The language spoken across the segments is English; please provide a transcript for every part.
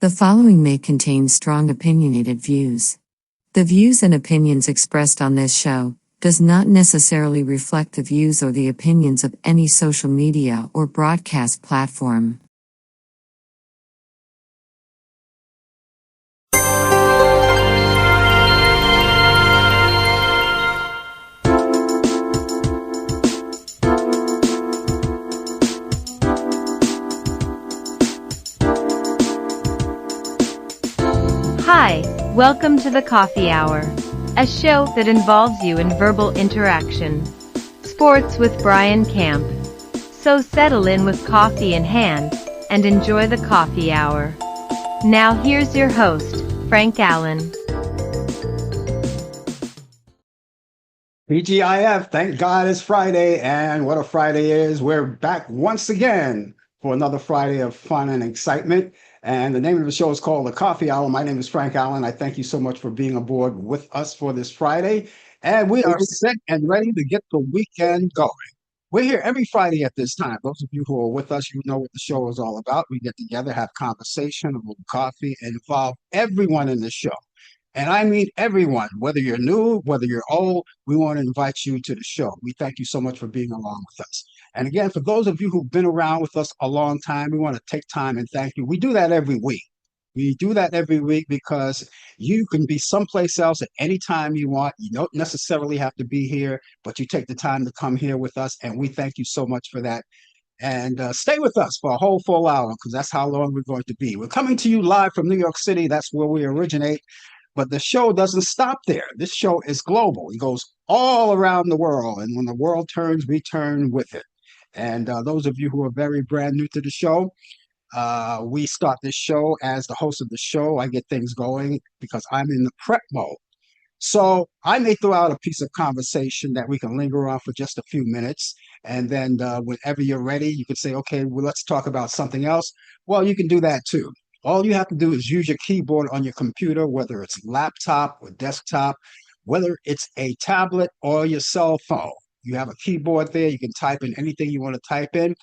The following may contain strong opinionated views. The views and opinions expressed on this show does not necessarily reflect the views or the opinions of any social media or broadcast platform. Hi, welcome to the Coffee Hour, a show that involves you in verbal interaction. Sports with Brian Camp. So settle in with coffee in hand and enjoy the Coffee Hour. Now here's your host, Frank Allan. BGIF, thank God it's Friday, and what a Friday is. We're back once again for another Friday of fun and excitement. And the name of the show is called The Coffee Hour. My name is Frank Allan. I thank you so much for being aboard with us for this Friday. And we are set and ready to get the weekend going. We're here every Friday at this time. Those of you who are with us, you know what the show is all about. We get together, have conversation, a little coffee, and involve everyone in the show. And I mean everyone, whether you're new, whether you're old, we want to invite you to the show. We thank you so much for being along with us. And again, for those of you who've been around with us a long time, we want to take time and thank you. We do that every week. We do that every week because you can be someplace else at any time you want. You don't necessarily have to be here, but you take the time to come here with us. And we thank you so much for that. And stay with us for a whole full hour because that's how long we're going to be. We're coming to you live from New York City. That's where we originate. But the show doesn't stop there. This show is global. It goes all around the world. And when the world turns, we turn with it. And those of you who are very brand new to the show, we start this show as the host of the show. I get things going because I'm in the prep mode. So I may throw out a piece of conversation that we can linger on for just a few minutes. And then whenever you're ready, you can say, okay, well, let's talk about something else. Well, you can do that too. All you have to do is use your keyboard on your computer, whether it's laptop or desktop, whether it's a tablet or your cell phone. You have a keyboard there. You can type in anything you want to type in.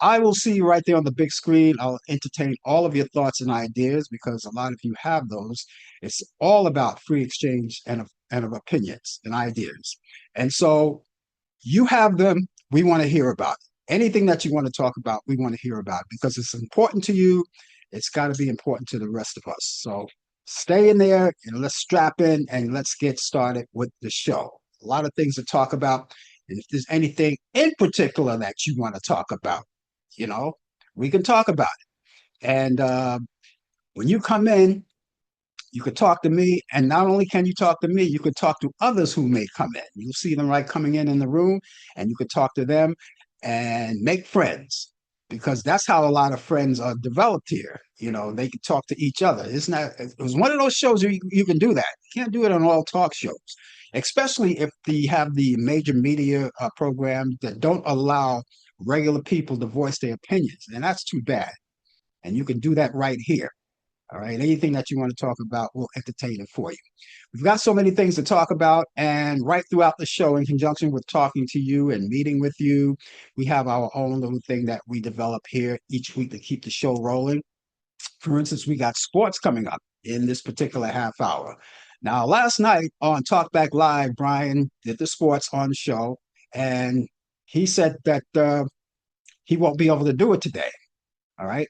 I will see you right there on the big screen. I'll entertain all of your thoughts and ideas because a lot of you have those. It's all about free exchange and of opinions and ideas. And so you have them. We want to hear about it. Anything that you want to talk about, we want to hear about it because it's important to you. It's got to be important to the rest of us. So stay in there and let's strap in and let's get started with the show. A lot of things to talk about. And if there's anything in particular that you want to talk about, you know, we can talk about it. And when you come in, you could talk to me. And not only can you talk to me, you could talk to others who may come in. You'll see them right coming in the room and you could talk to them and make friends because that's how a lot of friends are developed here. You know, they can talk to each other. It's not, it was one of those shows you can do that. You can't do it on all talk shows, especially if you have the major media programs that don't allow regular people to voice their opinions. And that's too bad. And you can do that right here. All right. Anything that you want to talk about, we'll entertain it for you. We've got so many things to talk about. And right throughout the show, in conjunction with talking to you and meeting with you, we have our own little thing that we develop here each week to keep the show rolling. For instance, we got sports coming up in this particular half hour. Now, last night on Talkback Live, Brian did the sports on the show, and he said that he won't be able to do it today. All right.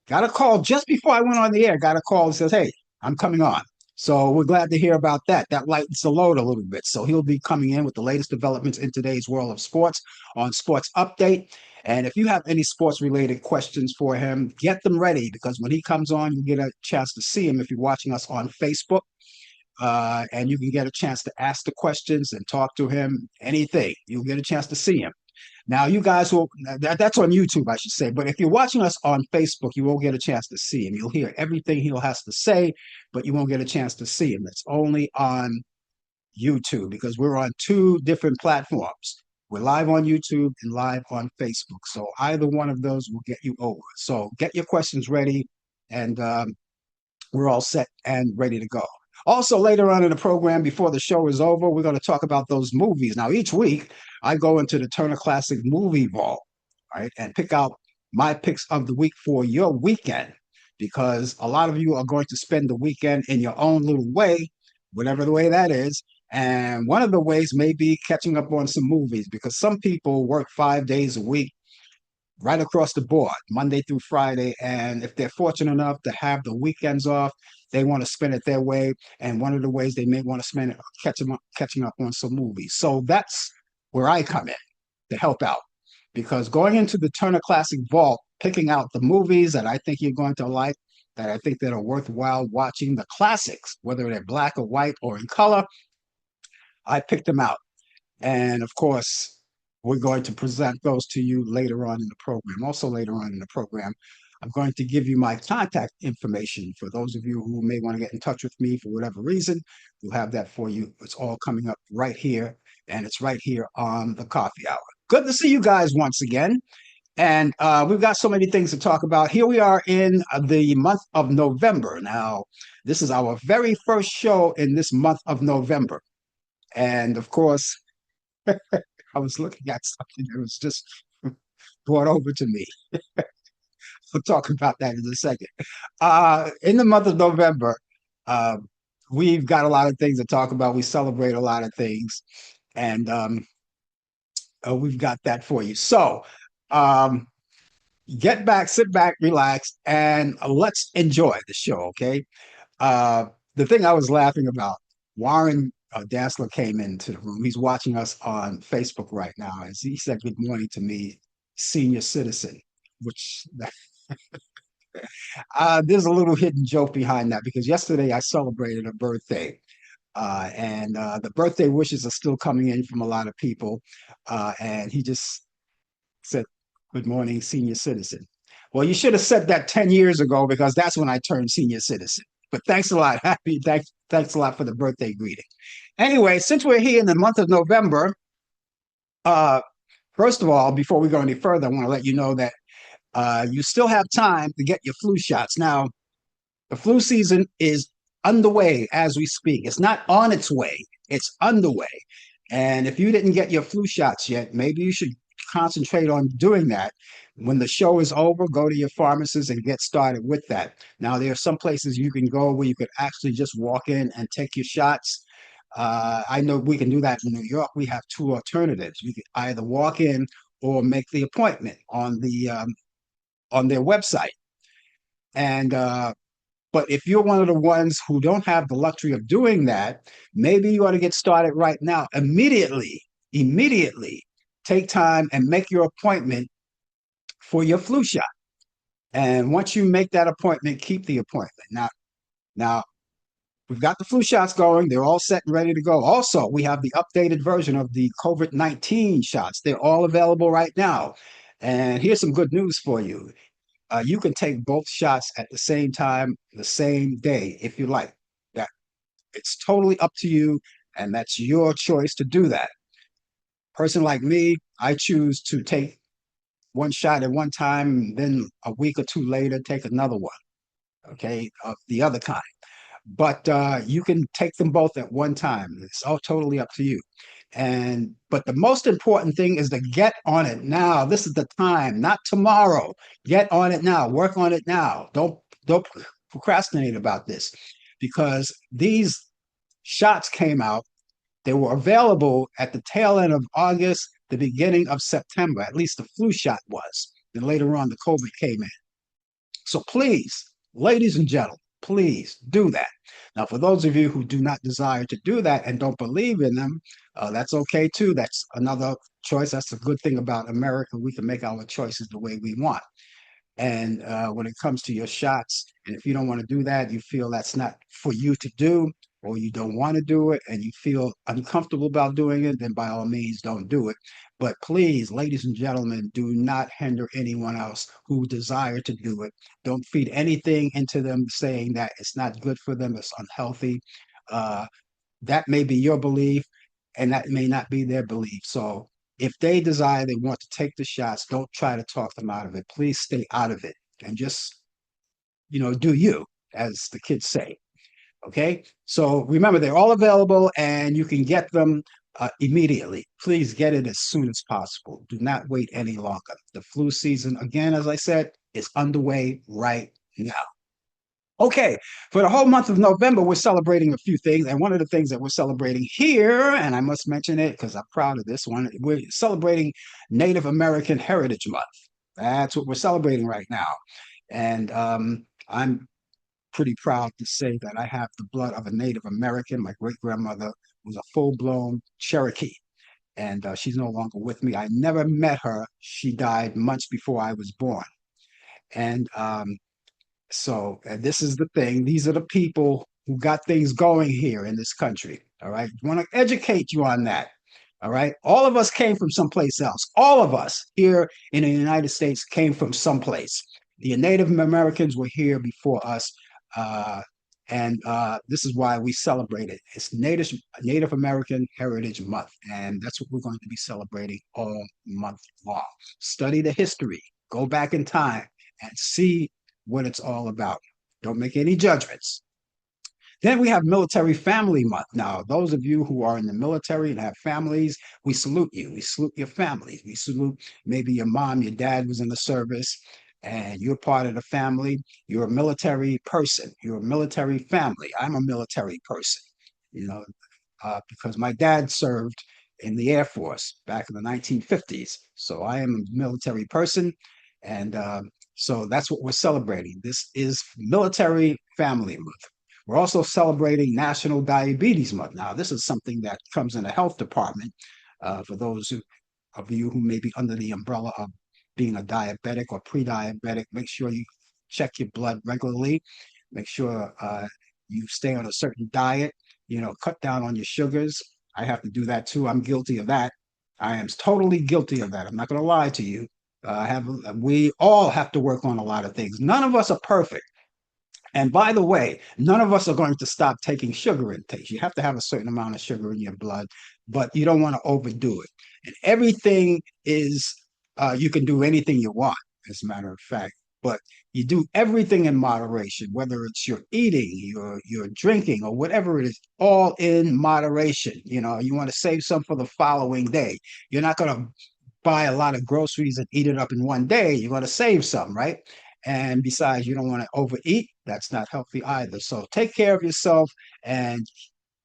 Got a call just before I went on the air. Got a call and says, hey, I'm coming on. So we're glad to hear about that. That lightens the load a little bit. So he'll be coming in with the latest developments in today's world of sports on Sports Update. And if you have any sports related questions for him, get them ready because when he comes on, you get a chance to see him if you're watching us on Facebook. And you can get a chance to ask the questions and talk to him, anything. You'll get a chance to see him. Now, you guys will, that's on YouTube, I should say. But if you're watching us on Facebook, you won't get a chance to see him. You'll hear everything he has to say, but you won't get a chance to see him. It's only on YouTube because we're on two different platforms. We're live on YouTube and live on Facebook. So either one of those will get you over. So get your questions ready, and we're all set and ready to go. Also, later on in the program, before the show is over, we're going to talk about those movies. Now, each week, I go into the Turner Classic Movie Vault, right, and pick out my picks of the week for your weekend. because a lot of you are going to spend the weekend in your own little way, whatever the way that is. And one of the ways may be catching up on some movies because some people work 5 days a week right across the board, Monday through Friday. And if they're fortunate enough to have the weekends off, they want to spend it their way. And one of the ways they may want to spend it catching up on some movies. So that's where I come in to help out. Because going into the Turner Classic Vault, picking out the movies that I think you're going to like, that I think that are worthwhile watching, the classics, whether they're black or white or in color, I picked them out. And of course, we're going to present those to you later on in the program. Also, later on in the program, I'm going to give you my contact information for those of you who may want to get in touch with me for whatever reason. We'll have that for you. It's all coming up right here, and it's right here on the coffee hour. Good to see you guys once again. And we've got so many things to talk about. Here we are in the month of November. Now, this is our very first show in this month of November. And of course, I was looking at something that was just brought over to me. We'll talk about that in a second. In the month of November, uh, we've got a lot of things to talk about. We celebrate a lot of things, and we've got that for you. So, um, get back, sit back, relax, and let's enjoy the show, okay? The thing I was laughing about, Warren Dassler came into the room. He's watching us on Facebook right now. As he said, "Good morning" to me, senior citizen, which there's a little hidden joke behind that because yesterday I celebrated a birthday. And the birthday wishes are still coming in from a lot of people. And he just said, "Good morning, senior citizen." Well, you should have said that 10 years ago because that's when I turned senior citizen. But thanks a lot. Thanks a lot for the birthday greeting. Anyway, since we're here in the month of November, uh, first of all, before we go any further, I want to let you know that you still have time to get your flu shots. Now, the flu season is underway as we speak. It's not on its way, it's underway. And if you didn't get your flu shots yet, maybe you should concentrate on doing that. When the show is over, go to your pharmacist and get started with that. Now, there are some places you can go where you could actually just walk in and take your shots. I know we can do that in New York. We have two alternatives. You can either walk in or make the appointment on their website. And but if you're one of the ones who don't have the luxury of doing that, maybe you ought to get started right now. Immediately take time and make your appointment for your flu shot. And once you make that appointment, keep the appointment. Now we've got the flu shots going. They're all set and ready to go. Also, we have the updated version of the COVID-19 shots. They're all available right now. And here's some good news for you. You can take both shots at the same time, the same day, if you like. That it's totally up to you, and that's your choice to do that. Person like me, I choose to take one shot at one time, then a week or two later, take another one. Okay, of the other kind. But you can take them both at one time. It's all totally up to you. And but the most important thing is to get on it now. This is the time, not tomorrow. Get on it now. Work on it now. Don't procrastinate about this because these shots came out. They were available at the tail end of August, the beginning of September. At least the flu shot was. Then later on, the COVID came in. So please, ladies and gentlemen, please do that. Now, for those of you who do not desire to do that and don't believe in them, that's okay too. That's another choice. That's a good thing about America. We can make our choices the way we want. And when it comes to your shots, and if you don't want to do that, you feel that's not for you to do, or you don't want to do it, and you feel uncomfortable about doing it, then by all means, don't do it. But please, ladies and gentlemen, do not hinder anyone else who desire to do it. Don't feed anything into them saying that it's not good for them, it's unhealthy. Uh, that may be your belief, and that may not be their belief. So if they desire, they want to take the shots, don't try to talk them out of it. Please stay out of it and just, do you, as the kids say. Okay. So remember, they're all available and you can get them immediately. Please get it as soon as possible. Do not wait any longer. The flu season, again, as I said, is underway right now. Okay, for the whole month of November, we're celebrating a few things. And one of the things that we're celebrating here, and I must mention it because I'm proud of this one, we're celebrating Native American Heritage Month. That's what we're celebrating right now. And I'm pretty proud to say that I have the blood of a Native American. My great grandmother was a full blown Cherokee, and she's no longer with me. I never met her. She died months before I was born. And so this is the thing. These are the people who got things going here in this country. All right. I want to educate you on that. All right. All of us came from someplace else. All of us here in the United States came from someplace. The Native Americans were here before us. Uh, and this is why we celebrate it. It's Native American Heritage Month. And that's what we're going to be celebrating all month long. Study the history, go back in time and see what it's all about. Don't make any judgments. Then we have Military Family Month. Now, those of you who are in the military and have families, we salute you. We salute your families. We salute maybe your mom, your dad was in the service, and you're part of the family. You're a military person. You're a military family. I'm a military person, you know, because my dad served in the Air Force back in the 1950s. So I am a military person. And so that's what we're celebrating. This is Military Family Month. We're also celebrating National Diabetes Month. Now, this is something that comes in the health department for those of you who may be under the umbrella of being a diabetic or pre-diabetic. Make sure you check your blood regularly. Make sure you stay on a certain diet. Cut down on your sugars. I have to do that too. I'm guilty of that. I am totally guilty of that. I'm not going to lie to you. We all have to work on a lot of things. None of us are perfect. And by the way, none of us are going to stop taking sugar intake. You have to have a certain amount of sugar in your blood, but you don't want to overdo it. And everything is, you can do anything you want, as a matter of fact, but you do everything in moderation, whether it's your eating, your drinking, or whatever it is, all in moderation. You want to save some for the following day. You're not going to buy a lot of groceries and eat it up in one day. You're going to save some, right? And besides, you don't want to overeat. That's not healthy either. So take care of yourself and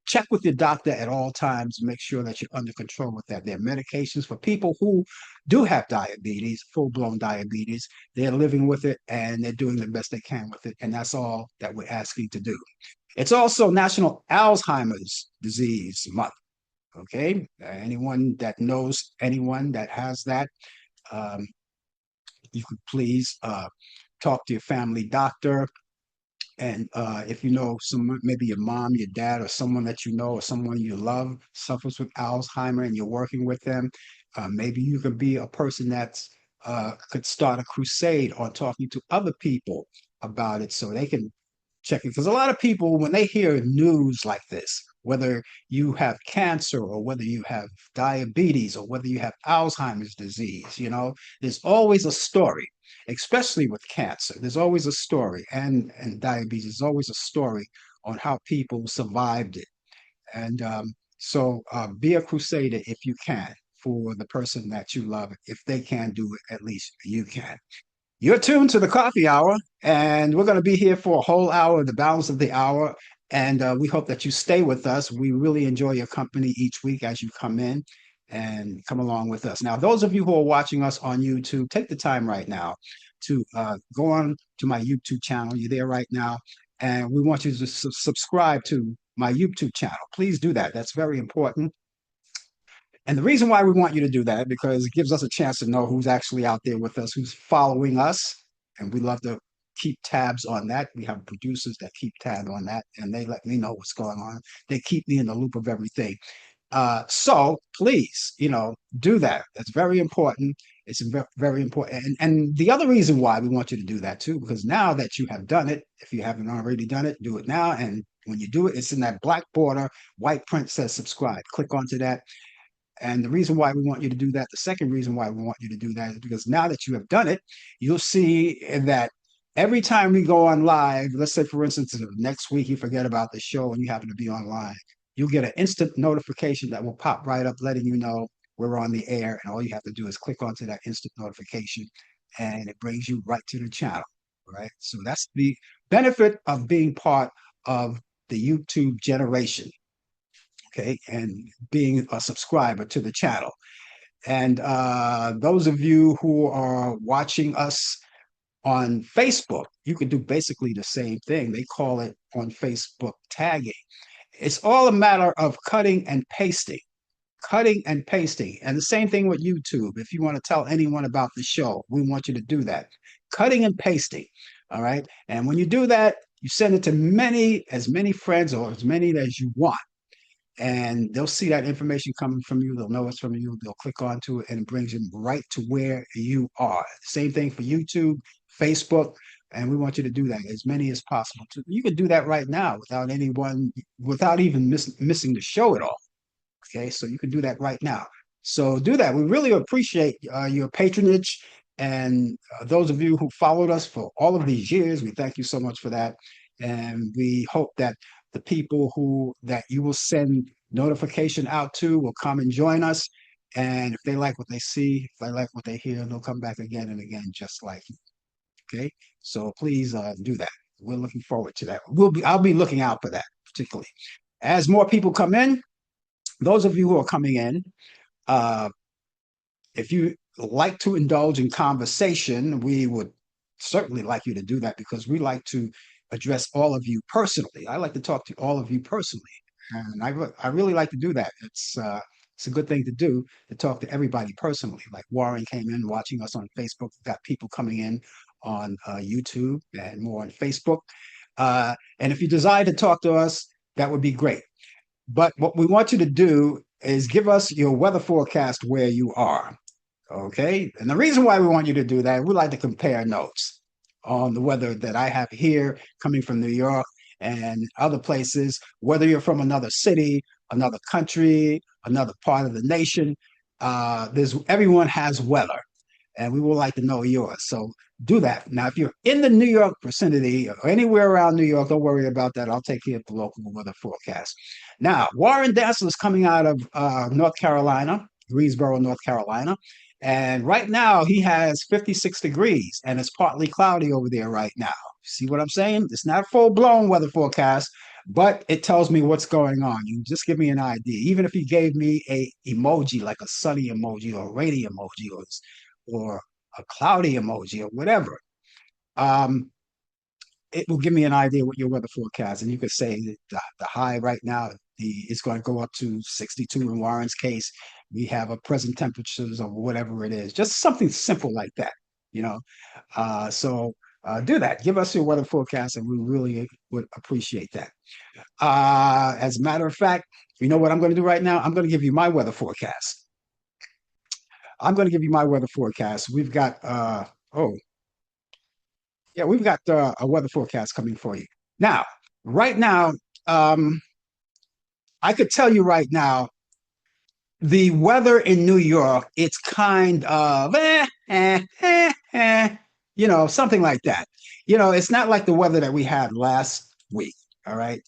check with your doctor at all times. Make sure that you're under control with that. There are medications for people who do have diabetes, full blown diabetes. They're living with it and they're doing the best they can with it. And that's all that we're asking to do. It's also National Alzheimer's Disease Month. Okay. Anyone that knows anyone that has that, um, you could please talk to your family doctor. And if you know someone, maybe your mom, your dad, or someone that you know, or someone you love suffers with Alzheimer and you're working with them, maybe you could be a person that's could start a crusade on talking to other people about it so they can check it. Because a lot of people, when they hear news like this, whether you have cancer or whether you have diabetes or whether you have Alzheimer's disease, there's always a story, especially with cancer. There's always a story, and diabetes, there's always a story on how people survived it. And so be a crusader if you can for the person that you love. If they can't do it, at least you can. You're tuned to the coffee hour, and we're going to be here for a whole hour, the balance of the hour. And we hope that you stay with us. We really enjoy your company each week as you come in and come along with us. Now, those of you who are watching us on YouTube, take the time right now to go on to my YouTube channel. You're there right now. And we want you to subscribe to my YouTube channel. Please do that. That's very important. And the reason why we want you to do that, because it gives us a chance to know who's actually out there with us, who's following us. And we love to keep tabs on that. We have producers that keep tabs on that, and they let me know what's going on. They keep me in the loop of everything. So please, do that. That's very important. It's very important. And the other reason why we want you to do that too, because now that you have done it, if you haven't already done it, do it now. And when you do it, it's in that black border, white print says subscribe. Click onto that. And the reason why we want you to do that, the second reason why we want you to do that is because now that you have done it, you'll see that every time we go on live, let's say, for instance, if next week you forget about the show and you happen to be online, you'll get an instant notification that will pop right up letting you know we're on the air. And all you have to do is click onto that instant notification and it brings you right to the channel. All right. So that's the benefit of being part of the YouTube generation. Okay. And being a subscriber to the channel. And those of you who are watching us on Facebook, you can do basically the same thing. They call it on Facebook tagging. It's all a matter of cutting and pasting, cutting and pasting. And the same thing with YouTube. If you want to tell anyone about the show, we want you to do that. Cutting and pasting. All right. And when you do that, you send it to as many friends or as many as you want. And they'll see that information coming from you. They'll know it's from you. They'll click onto it and it brings them right to where you are. Same thing for YouTube, Facebook. And we want you to do that as many as possible. You can do that right now without even missing the show at all. Okay, so you can do that right now. So do that. We really appreciate your patronage. And those of you who followed us for all of these years, we thank you so much for that. And we hope that the people that you will send notification out to will come and join us. And if they like what they see, if they like what they hear, they'll come back again and again, just like you. Okay, so please do that. We're looking forward to that. I'll be looking out for that particularly. As more people come in, those of you who are coming in, uh, if you like to indulge in conversation, we would certainly like you to do that because we like to address all of you personally. I like to talk to all of you personally, and I really like to do that. It's a good thing to do to talk to everybody personally. Like Warren came in watching us on Facebook. We've got people coming in on YouTube and more on Facebook. And if you desire to talk to us, that would be great. But what we want you to do is give us your weather forecast where you are. Okay. And the reason why we want you to do that, we like to compare notes on the weather that I have here coming from New York and other places, whether you're from another city, another country, another part of the nation. Everyone has weather and we would like to know yours. So do that. Now, if you're in the New York vicinity or anywhere around New York, don't worry about that. I'll take care of the local weather forecast. Now, Warren Dassler is coming out of North Carolina, Greensboro, North Carolina. And right now he has 56 degrees and it's partly cloudy over there right now. See what I'm saying? It's not full blown weather forecast, but it tells me what's going on. You just give me an idea. Even if he gave me a emoji like a sunny emoji or a rainy emoji or a cloudy emoji or whatever, um, it will give me an idea what your weather forecast. And you could say that the high right now is going to go up to 62 in Warren's case. We have a present temperatures of whatever it is, just something simple like that, you know. So do that. Give us your weather forecast, and we really would appreciate that. As a matter of fact, you know what I'm going to do right now? I'm going to give you my weather forecast. I'm going to give you my weather forecast. We've got we've got a weather forecast coming for you. Now, right now, I could tell you right now, the weather in New York, it's kind of, something like that. It's not like the weather that we had last week, all right?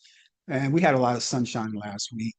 And we had a lot of sunshine last week.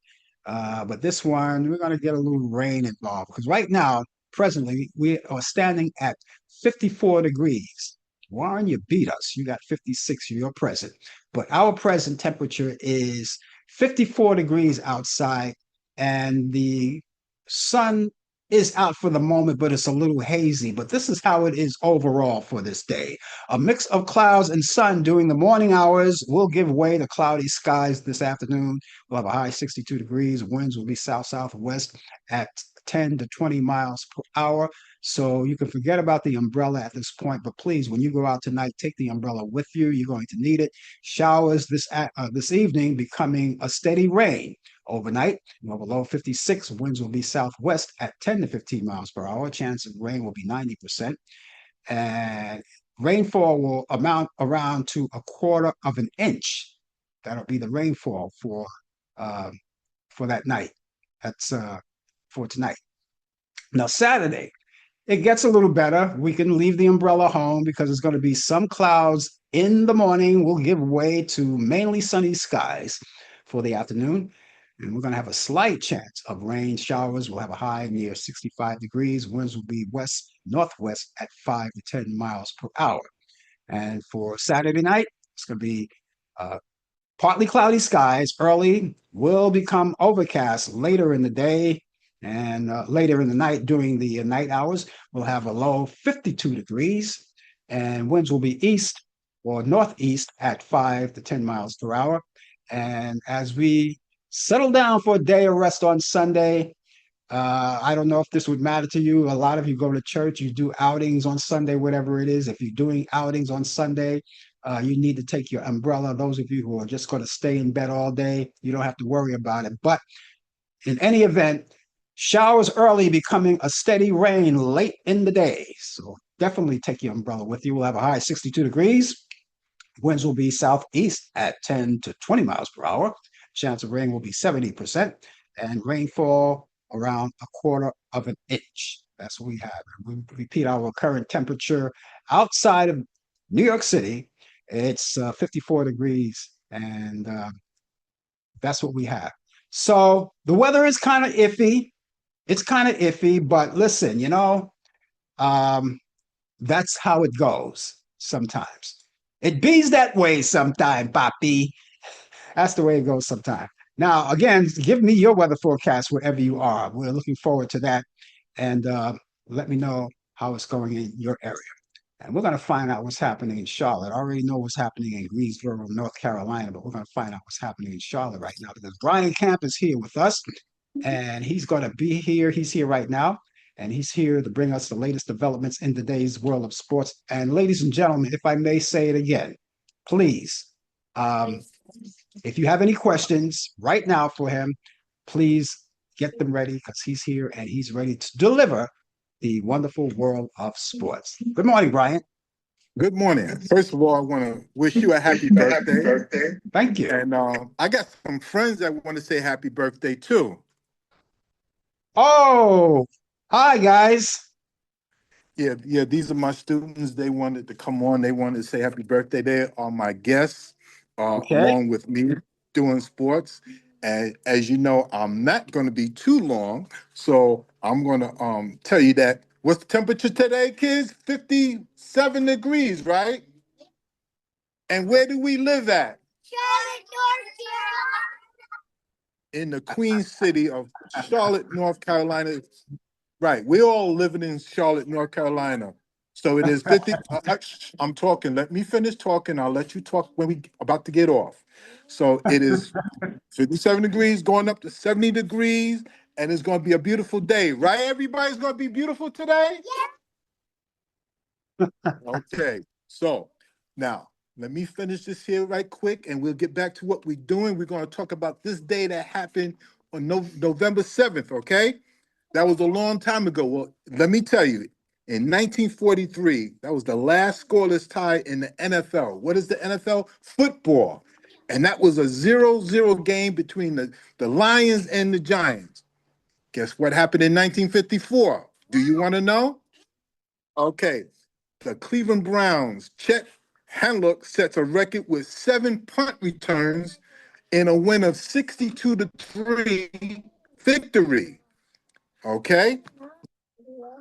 But this one, we're going to get a little rain involved because right now, presently, we are standing at 54 degrees. Warren, you beat us. You got 56, you're present. But our present temperature is 54 degrees outside, and the sun is out for the moment, but it's a little hazy. But this is how it is overall for this day. A mix of clouds and sun during the morning hours will give way to cloudy skies this afternoon. We'll have a high 62 degrees. Winds will be south-southwest at 10 to 20 miles per hour. So you can forget about the umbrella at this point, but please, when you go out tonight, take the umbrella with you. You're going to need it. Showers this evening becoming a steady rain. Overnight, below 56, winds will be southwest at 10 to 15 miles per hour. Chance of rain will be 90%. And rainfall will amount around to a quarter of an inch. That'll be the rainfall for that night. That's for tonight. Now, Saturday, it gets a little better. We can leave the umbrella home because there's going to be some clouds in the morning. Will give way to mainly sunny skies for the afternoon. And we're going to have a slight chance of rain showers. We'll have a high near 65 degrees. Winds will be west-northwest at 5 to 10 miles per hour. And for Saturday night, it's going to be uh, partly cloudy skies early, will become overcast later in the day and later in the night during the night hours. We'll have a low 52 degrees and winds will be east or northeast at 5 to 10 miles per hour. And as we settle down for a day of rest on Sunday, I don't know if this would matter to you. A lot of you go to church, you do outings on Sunday, whatever it is. If you're doing outings on Sunday, you need to take your umbrella. Those of you who are just going to stay in bed all day, you don't have to worry about it. But in any event, showers early becoming a steady rain late in the day. So definitely take your umbrella with you. We'll have a high 62 degrees. Winds will be southeast at 10 to 20 miles per hour. Chance of rain will be 70%, and rainfall around a quarter of an inch. That's what we have. We repeat our current temperature outside of New York City. It's 54 degrees, and that's what we have. So the weather is kind of iffy. It's kind of iffy, but listen, um, that's how it goes sometimes. It bees that way sometime, Papi. That's the way it goes sometime. Now, again, give me your weather forecast wherever you are. We're looking forward to that. And let me know how it's going in your area. And we're going to find out what's happening in Charlotte. I already know what's happening in Greensboro, North Carolina, but we're going to find out what's happening in Charlotte right now because Brian Camp is here with us and he's going to be here. He's here right now. And he's here to bring us the latest developments in today's world of sports. And ladies and gentlemen, if I may say it again, please, if you have any questions right now for him, please get them ready because he's here and he's ready to deliver the wonderful world of sports. Good morning, Brian. Good morning. First of all, I want to wish you a happy birthday. Thank you. And I got some friends that want to say happy birthday too. Oh, hi, guys. Yeah, these are my students. They wanted to come on. They wanted to say happy birthday. They are my guests, Okay. along with me doing sports. And as you know, I'm not going to be too long. So I'm going to tell you that what's the temperature today, kids? 57 degrees, right? And where do we live at? In the Queen City of Charlotte, North Carolina. Right. We're all living in Charlotte, North Carolina. So it is 50. I'm talking. Let me finish talking. I'll let you talk when we about to get off. So it is 57 degrees going up to 70 degrees, and it's going to be a beautiful day. Right? Everybody's going to be beautiful today? Okay. So now let me finish this here right quick, and we'll get back to what we're doing. We're going to talk about this day that happened on November 7th, okay? That was a long time ago. Well, let me tell you, in 1943, that was the last scoreless tie in the NFL. What is the NFL? Football. And that was a 0-0 game between the Lions and the Giants. Guess what happened in 1954? Do you want to know? Okay. The Cleveland Browns, Chet Hanlock sets a record with 7 punt returns in a win of 62-3 victory. Okay.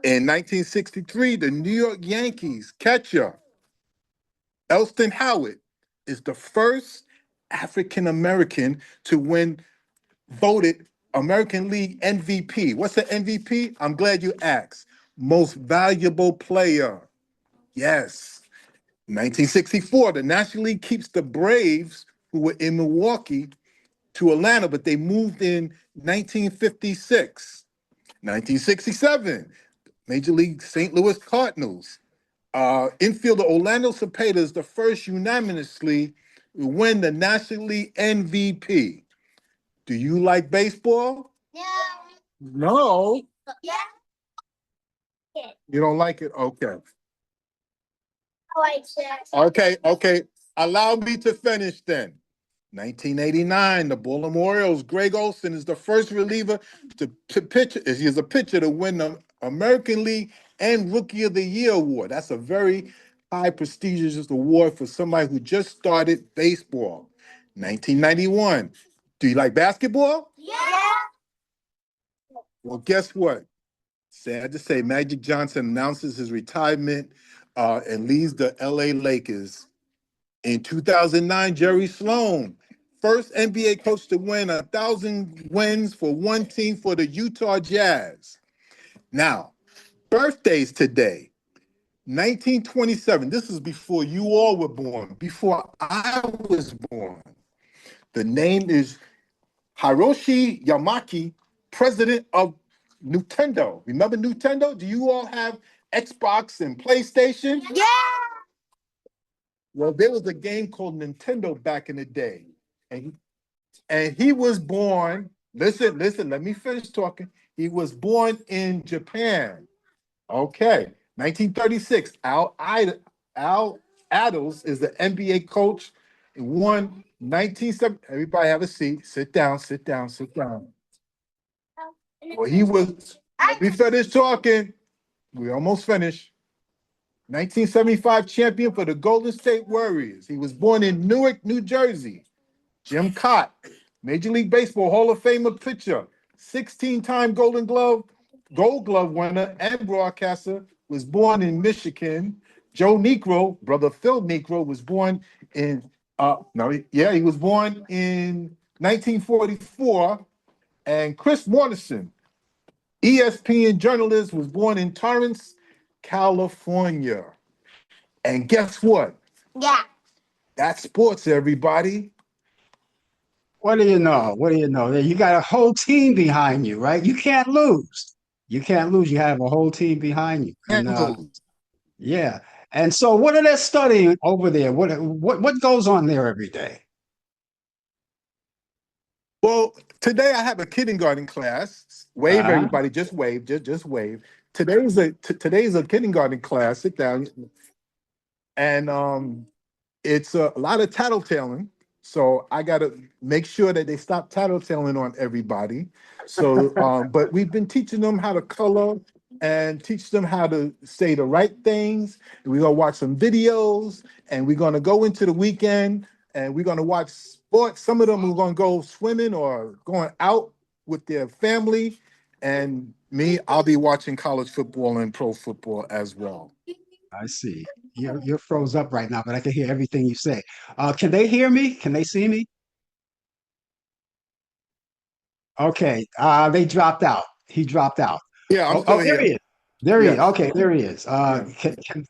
In 1963, the New York Yankees catcher Elston Howard is the first African American to win voted American League MVP. What's the MVP? I'm glad you asked. Most valuable player. Yes. 1964, the National League keeps the Braves, who were in Milwaukee, to Atlanta, but they moved in 1956. 1967, Major League St. Louis Cardinals. Infielder Orlando Cepeda is the first unanimously to win the National League MVP. Do you like baseball? No. You don't like it? Okay. Okay. Allow me to finish then. 1989, the Baltimore Orioles. Greg Olson is the first reliever to pitch. He is a pitcher to win the American League and Rookie of the Year award. That's a very high prestigious award for somebody who just started baseball. 1991. Do you like basketball? Well, guess what? Sad to say, Magic Johnson announces his retirement and leads the LA Lakers. In 2009, Jerry Sloan, first NBA coach to win 1,000 wins for one team for the Utah Jazz. Now, birthdays today. 1927. This is before you all were born, before I was born. The name is Hiroshi Yamaki, president of Nintendo. Remember Nintendo? Do you all have Xbox and PlayStation? Yeah. Well, there was a game called Nintendo back in the day. And, and he was born, listen, let me finish talking. He was born in Japan. Okay. 1936, Al Adels is the NBA coach and won 1970. Everybody have a seat. Sit down, sit down, sit down. Well, he was, let me finish talking. We almost finished. 1975 champion for the Golden State Warriors. He was born in Newark, New Jersey. Jim Cott, Major League Baseball Hall of Famer pitcher, 16-time Gold Glove winner and broadcaster, was born in Michigan. Joe Negro, brother Phil Negro, was born in he was born in 1944. And Chris Morrison, ESPN journalist, was born in Torrance, California. And guess what? Yeah. That's sports, everybody. What do you know? What do you know? You got a whole team behind you, right? You can't lose. You can't lose. You have a whole team behind you. And yeah. And so what are they studying over there? What goes on there every day? Well, today I have a kindergarten class. Wave, everybody, just wave, just wave. Today's a kindergarten class. Sit down. And it's a lot of tattletaling. So I got to make sure that they stop tattletaling on everybody. So, but we've been teaching them how to color and teach them how to say the right things. We're going to watch some videos and we're going to go into the weekend and we're going to watch sports. Some of them are going to go swimming or going out with their family. And me, I'll be watching college football and pro football as well. I see. You're froze up right now, but I can hear everything you say. Can they hear me? Can they see me? Okay. They dropped out. He dropped out. Yeah, I'm still there here. he is. There he is. Yes. Okay, there he is.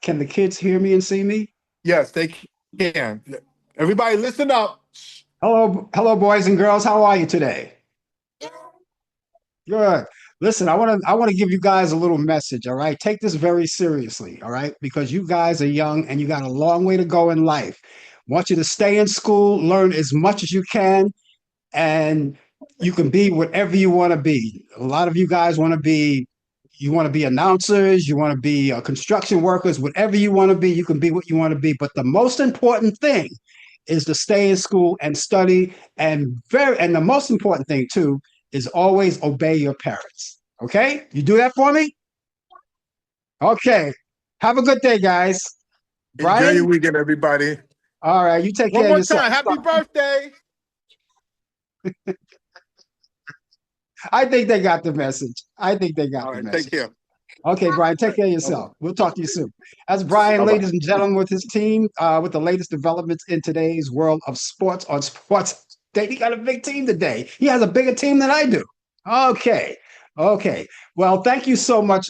Can the kids hear me and see me? Yes, they can. Everybody listen up. Hello, boys and girls. How are you today? Good. Listen, I want to give you guys a little message, all right? Take this very seriously, all right? Because you guys are young and you got a long way to go in life. Want you to stay in school, learn as much as you can, and you can be whatever you want to be. A lot of you guys you want to be announcers, you want to be construction workers, whatever you want to be, you can be what you want to be. But the most important thing is to stay in school and study, and the most important thing too is always obey your parents. Okay? You do that for me? Okay. Have a good day, guys. Brian? Enjoy your weekend, everybody. All right, you take One care more of yourself. time. Happy birthday. I think they got the message. I think they got All the right, message. take care. Okay, Brian, take care of yourself. We'll talk to you soon. That's Brian, Bye-bye. ladies and gentlemen, with his team, with the latest developments in today's world of sports on Sports Day. He got a big team today. He has a bigger team than I do. Okay. Okay. Well, thank you so much,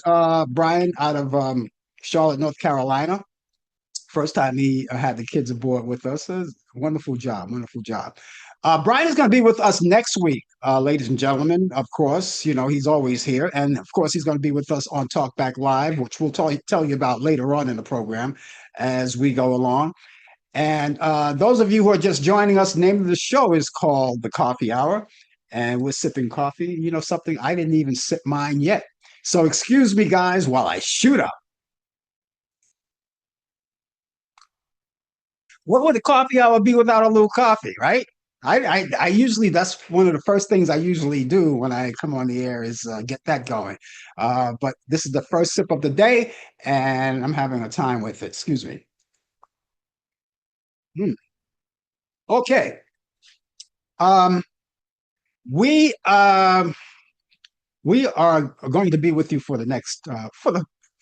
Brian, out of Charlotte, North Carolina. First time he had the kids aboard with us. Wonderful job. Wonderful job. Brian is going to be with us next week, ladies and gentlemen. Of course, you know, he's always here. And of course, he's going to be with us on Talk Back Live, which we'll tell you about later on in the program as we go along. And those of you who are just joining us, the name of the show is called The Coffee Hour. And we're sipping coffee. You know something? I didn't even sip mine yet. So excuse me, guys, while I shoot up. What would a coffee hour be without a little coffee, right? I usually, that's one of the first things I usually do when I come on the air is get that going. But this is the first sip of the day, and I'm having a time with it. Excuse me. Okay. Um, we we are going to be with you for the next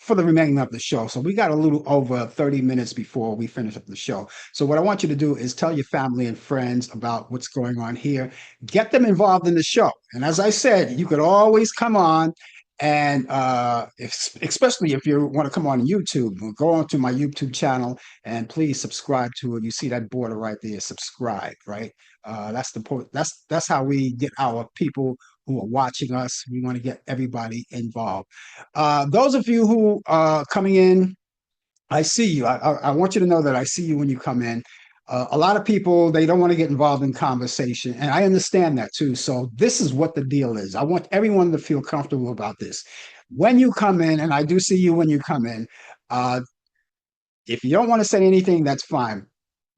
for the remaining of the show. So we got a little over 30 minutes before we finish up the show. So what I want you to do is tell your family and friends about what's going on here. Get them involved in the show. And as I said, you could always come on and especially if you want to come on YouTube, go onto my YouTube channel and please subscribe to it. You see that border right there, subscribe, right? That's the point. That's how we get our people who are watching us. We want to get everybody involved. Those of you who are coming in, I see you. I want you to know that I see you when you come in. A lot of people, they don't want to get involved in conversation, and I understand that too. So this is what the deal is. I want everyone to feel comfortable about this. When you come in, and I do see you when you come in, uh, if you don't want to say anything, that's fine.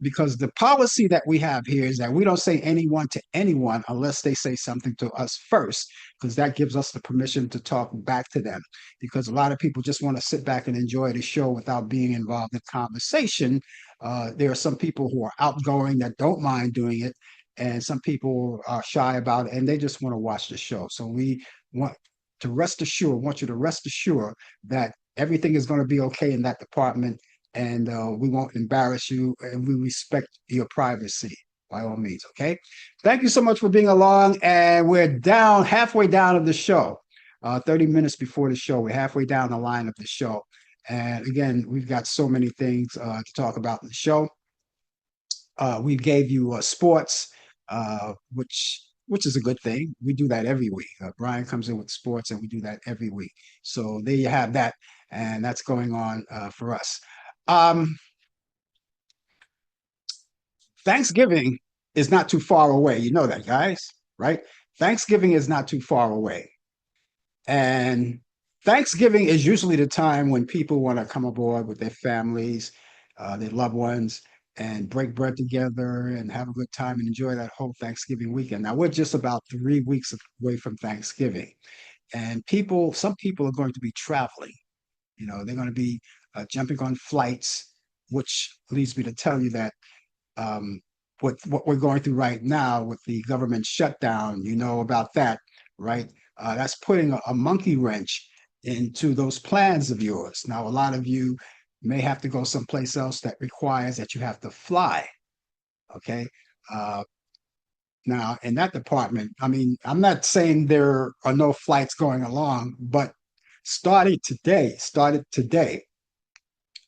Because the policy that we have here is that we don't say anyone to anyone unless they say something to us first, because that gives us the permission to talk back to them. Because a lot of people just want to sit back and enjoy the show without being involved in conversation. There are some people who are outgoing that don't mind doing it, and some people are shy about it and they just want to watch the show. So we want want you to rest assured that everything is going to be okay in that department and we won't embarrass you, and we respect your privacy by all means. Okay. Thank you so much for being along, and we're down halfway down of the show. 30 minutes before the show, we're halfway down the line of the show, and again, we've got so many things to talk about in the show. We gave you sports, which is a good thing. We do that every week. Brian comes in with sports, and we do that every week. So there you have that, and that's going on for us. Um, Thanksgiving is not too far away. You know that, guys, right? Thanksgiving is not too far away. And Thanksgiving is usually the time when people want to come aboard with their families, their loved ones, and break bread together and have a good time and enjoy that whole Thanksgiving weekend. Now, we're just about 3 weeks away from Thanksgiving. And some people are going to be traveling. They're going to be jumping on flights, which leads me to tell you that what we're going through right now with the government shutdown, you know about that, right? That's putting a monkey wrench into those plans of yours. Now, a lot of you may have to go someplace else that requires that you have to fly. Okay. Now, in that department, I mean, I'm not saying there are no flights going along, but started today,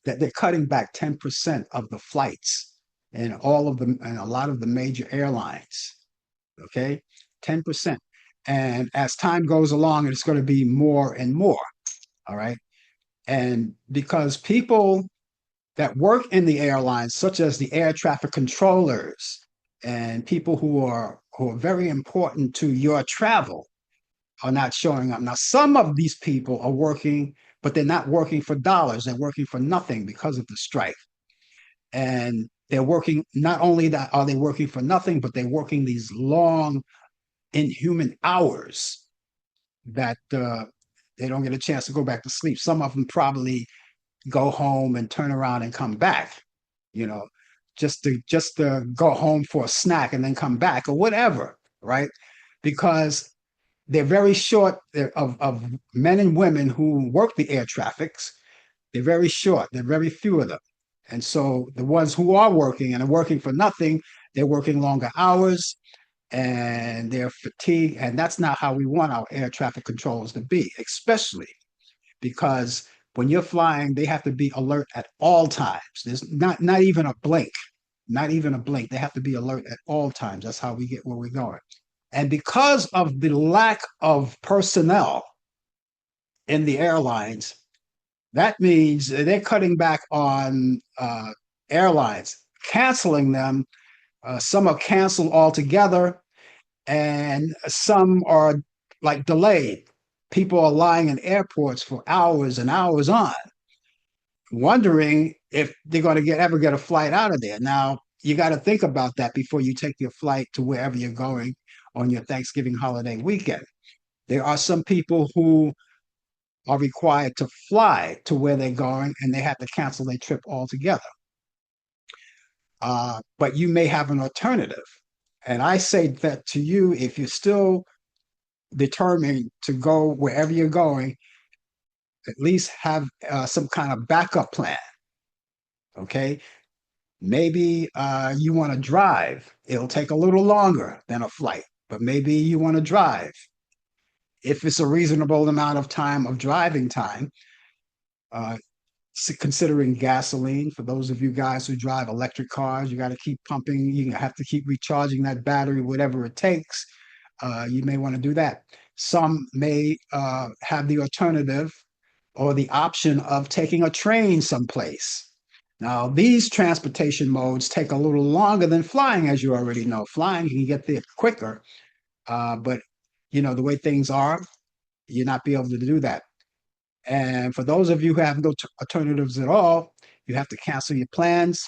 that they're cutting back 10% of the flights and all of them and a lot of the major airlines. Okay, 10%. And as time goes along, it's going to be more and more. All right. And because people that work in the airlines, such as the air traffic controllers and people who are very important to your travel, are not showing up. Now, some of these people are working, but they're not working for dollars. They're working for nothing because of the strike. And they're working, not only that are they working for nothing, but they're working these long, inhuman hours that they don't get a chance to go back to sleep. Some of them probably go home and turn around and come back, you know, just to go home for a snack and then come back or whatever, right? Because they're very short of men and women who work the air traffics. They're very short. There are very few of them. And so the ones who are working and are working for nothing, they're working longer hours and they're fatigued. And that's not how we want our air traffic controllers to be, especially because when you're flying, they have to be alert at all times. There's not even a blink, not even a blink. They have to be alert at all times. That's how we get where we're going. And because of the lack of personnel in the airlines, that means they're cutting back on airlines, canceling them. Some are canceled altogether, and some are like delayed. People are lying in airports for hours and hours on, wondering if they're going to ever get a flight out of there. Now, you got to think about that before you take your flight to wherever you're going on your Thanksgiving holiday weekend. There are some people who are required to fly to where they're going and they have to cancel their trip altogether. But you may have an alternative. And I say that to you, if you're still determined to go wherever you're going, at least have some kind of backup plan. Okay. Maybe you want to drive. It'll take a little longer than a flight, but maybe you want to drive. If it's a reasonable amount of time of driving time, uh, considering gasoline, for those of you guys who drive electric cars, you got to keep pumping, you have to keep recharging that battery, whatever it takes. You may want to do that. Some may have the alternative or the option of taking a train someplace. Now, these transportation modes take a little longer than flying, as you already know. Flying, you can get there quicker, but the way things are, you're not be able to do that. And for those of you who have no alternatives at all, you have to cancel your plans.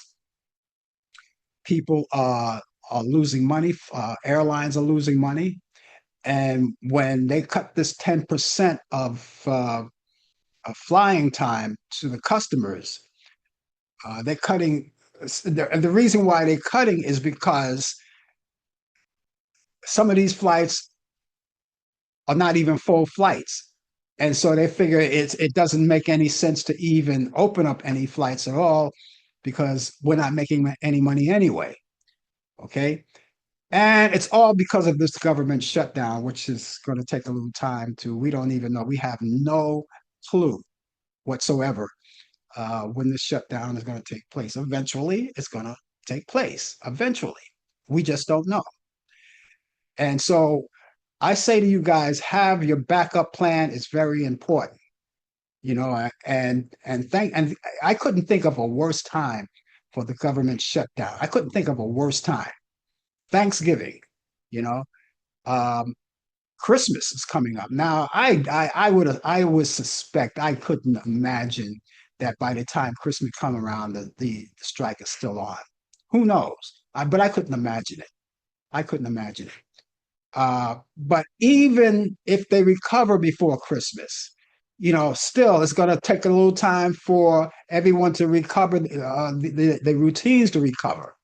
People are losing money. Airlines are losing money. And when they cut this 10% of flying time to the customers, they're cutting. The reason why they're cutting is because some of these flights are not even full flights. And so they figure it doesn't make any sense to even open up any flights at all because we're not making any money anyway. Okay. And it's all because of this government shutdown, which is going to take a little time to, we don't even know. We have no clue whatsoever when this shutdown is going to take place. Eventually, it's going to take place. Eventually. We just don't know. And so I say to you guys, have your backup plan. It's very important, and I couldn't think of a worse time for the government shutdown. I couldn't think of a worse time. Thanksgiving, you know, um, Christmas is coming up. Now, I would suspect I couldn't imagine that by the time Christmas come around, the strike is still on. Who knows? But I couldn't imagine it. I couldn't imagine it. But even if they recover before Christmas, still it's going to take a little time for everyone to recover, the routines to recover.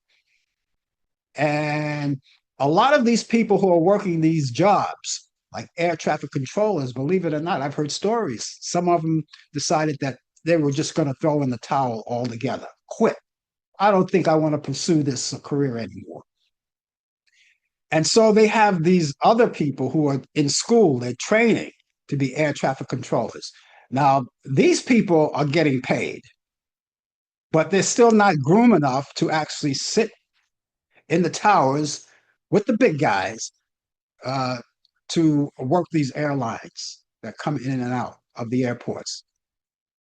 And a lot of these people who are working these jobs, like air traffic controllers, believe it or not, I've heard stories. Some of them decided that they were just going to throw in the towel altogether, quit. I don't think I want to pursue this career anymore. And so they have these other people who are in school, they're training to be air traffic controllers. Now, these people are getting paid, but they're still not groomed enough to actually sit in the towers with the big guys uh, to work these airlines that come in and out of the airports.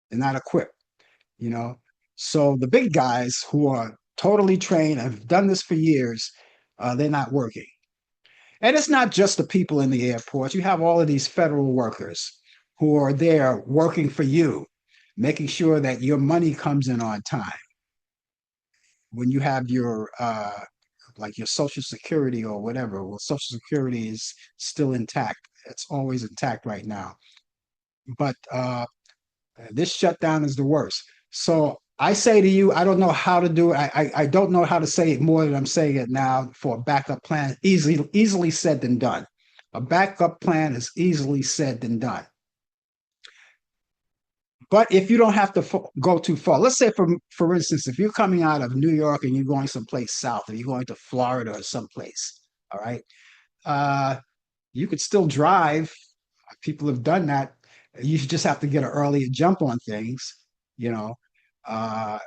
They're not equipped, you know. So the big guys who are totally trained and have done this for years, they're not working. And it's not just the people in the airports. You have all of these federal workers who are there working for you, making sure that your money comes in on time. When you have your like your social security or whatever, well, social security is still intact. It's always intact right now. But this shutdown is the worst. So I say to you, I don't know how to do it. I don't know how to say it more than I'm saying it now for a backup plan. Easily said than done. A backup plan is easily said than done. But if you don't have to go too far, let's say for instance, if you're coming out of New York and you're going someplace south, or you're going to Florida or someplace, all right, uh, you could still drive. People have done that. You just have to get an earlier jump on things, you know, uh,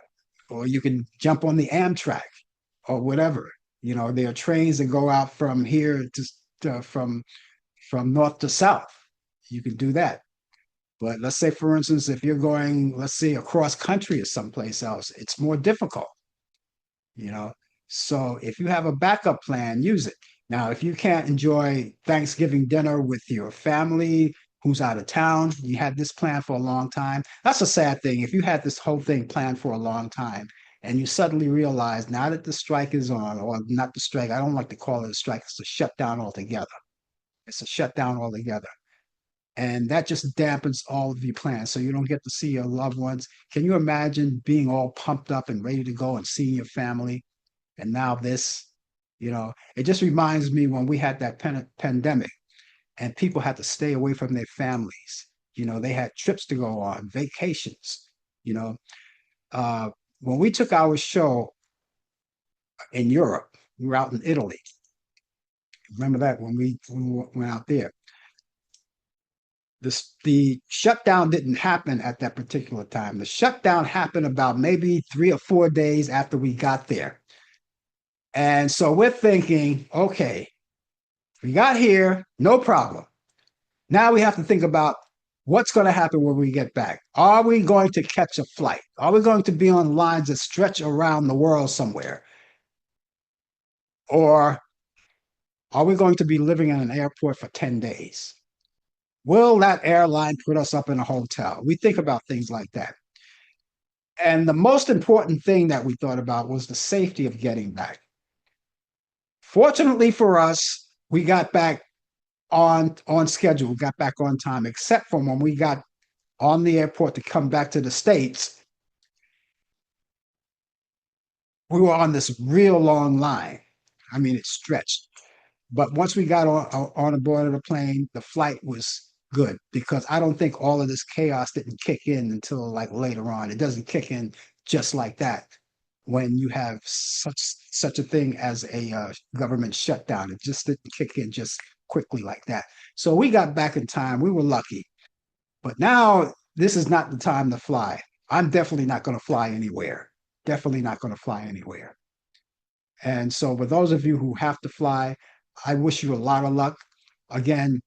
or you can jump on the Amtrak or whatever. There are trains that go out from here from north to south. You can do that. But let's say, for instance, if you're going, let's say, across country or someplace else, it's more difficult, you know. So if you have a backup plan, use it. Now, if you can't enjoy Thanksgiving dinner with your family who's out of town, you had this plan for a long time. That's a sad thing. If you had this whole thing planned for a long time and you suddenly realize now that the strike is on, or not the strike, I don't like to call it a strike, it's a shutdown altogether. It's a shutdown altogether. And that just dampens all of your plans. So you don't get to see your loved ones. Can you imagine being all pumped up and ready to go and seeing your family? And now this, it just reminds me when we had that pandemic and people had to stay away from their families They had trips to go on, vacations. You know, uh, when we took our show in Europe, we were out in Italy. Remember that when we went out there? The shutdown didn't happen at that particular time. The shutdown happened about maybe 3 or 4 days after we got there. And so we're thinking, okay, we got here, no problem. Now we have to think about what's going to happen when we get back. Are we going to catch a flight? Are we going to be on lines that stretch around the world somewhere? Or are we going to be living in an airport for 10 days? Will that airline put us up in a hotel? We think about things like that. And the most important thing that we thought about was the safety of getting back. Fortunately for us, we got back on schedule, we got back on time, except for when we got on the airport to come back to the States, we were on this real long line. I mean, it stretched. But once we got on board of the plane, the flight was good because I don't think all of this chaos didn't kick in until like later on. It doesn't kick in just like that when you have such a thing as a government shutdown. It just didn't kick in just quickly like that. So we got back in time. We were lucky. But now this is not the time to fly. I'm definitely not going to fly anywhere. Definitely not going to fly anywhere. And so, for those of you who have to fly, I wish you a lot of luck. Again,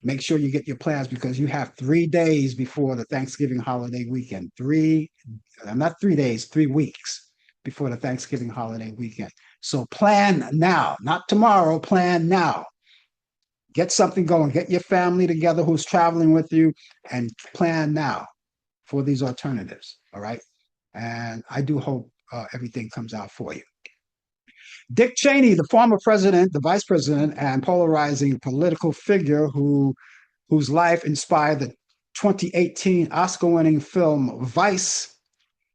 make sure you get your plans because you have 3 days before the Thanksgiving holiday weekend. Not 3 days, 3 weeks before the Thanksgiving holiday weekend. So plan now, not tomorrow, plan now. Get something going, get your family together who's traveling with you, and plan now for these alternatives. All right. And I do hope everything comes out for you. Dick Cheney, the former president, the vice president, and polarizing political figure whose life inspired the 2018 Oscar-winning film Vice,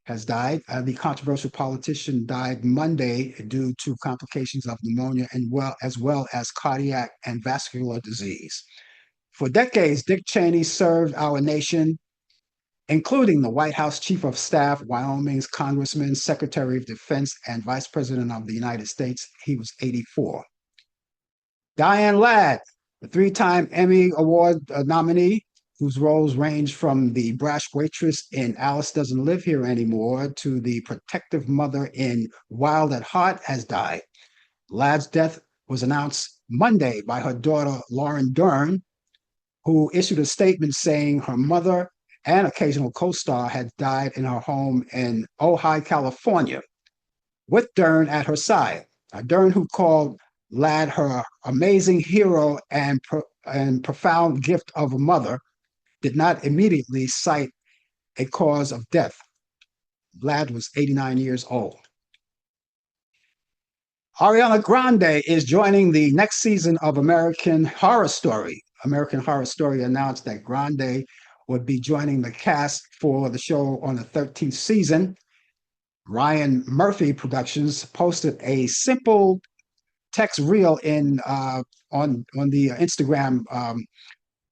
has died. The controversial politician died Monday due to complications of pneumonia and as well as cardiac and vascular disease. For decades, Dick Cheney served our nation, including the White House Chief of Staff, Wyoming's Congressman, Secretary of Defense, and Vice President of the United States. He was 84. Diane Ladd, the three-time Emmy Award nominee, whose roles range from the brash waitress in Alice Doesn't Live Here Anymore to the protective mother in Wild at Heart, has died. Ladd's death was announced Monday by her daughter, Lauren Dern, who issued a statement saying her mother and occasional co-star had died in her home in Ojai, California, with Dern at her side. Dern, who called Ladd her amazing hero and profound gift of a mother, did not immediately cite a cause of death. Ladd was 89 years old. Ariana Grande is joining the next season of American Horror Story. American Horror Story announced that Grande would be joining the cast for the show on the 13th season. Ryan Murphy Productions posted a simple text reel on the Instagram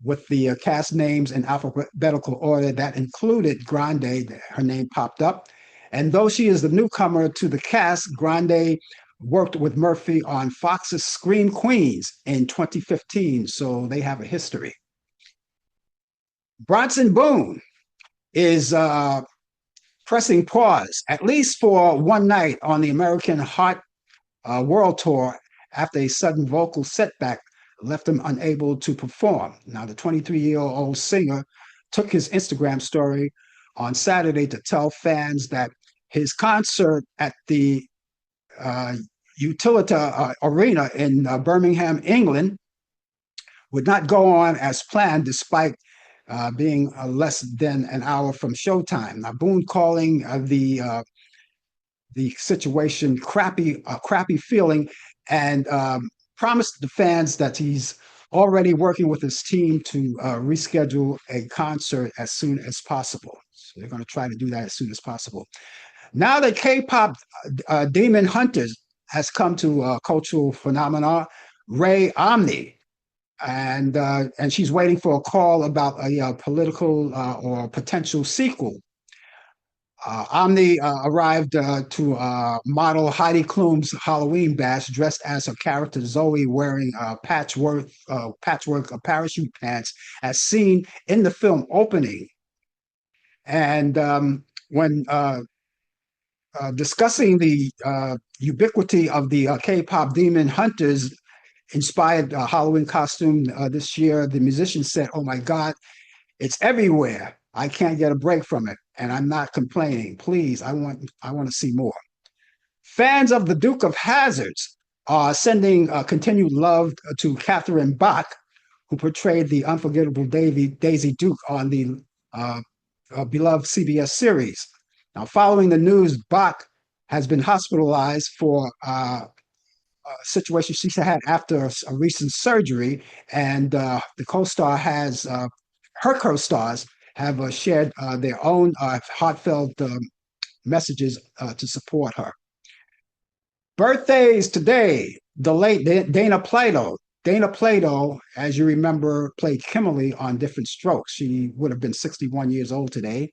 with the cast names in alphabetical order that included Grande. Her name popped up. And though she is the newcomer to the cast, Grande worked with Murphy on Fox's Scream Queens in 2015, so they have a history. Bronson Boone is pressing pause, at least for one night, on the American Heart World Tour after a sudden vocal setback left him unable to perform. Now, the 23-year-old singer took his Instagram story on Saturday to tell fans that his concert at the Utilita Arena in Birmingham, England, would not go on as planned despite being less than an hour from showtime. Now, Boone calling the situation a crappy feeling, and promised the fans that he's already working with his team to reschedule a concert as soon as possible. So they're going to try to do that as soon as possible. Now that K-pop Demon Hunters has come to cultural phenomena, Ray Omni and she's waiting for a call about a political or potential sequel. Omni arrived to model Heidi Klum's Halloween bash dressed as her character Zoe, wearing patchwork parachute pants, as seen in the film opening. And when discussing the ubiquity of the K-pop Demon Hunters inspired Halloween costume this year, the musician said, "Oh my God, it's everywhere. I can't get a break from it, and I'm not complaining. Please, I want to see more." Fans of the Duke of Hazards are sending continued love to Catherine Bach, who portrayed the unforgettable Daisy Duke on the uh, beloved CBS series. Now, following the news, Bach has been hospitalized for a situation she had after a recent surgery, and the co-star has her co-stars have shared their own heartfelt messages to support her. Birthdays today. The late Dana Plato. Dana Plato, as you remember, played Kimberly on Different Strokes. She would have been 61 years old today.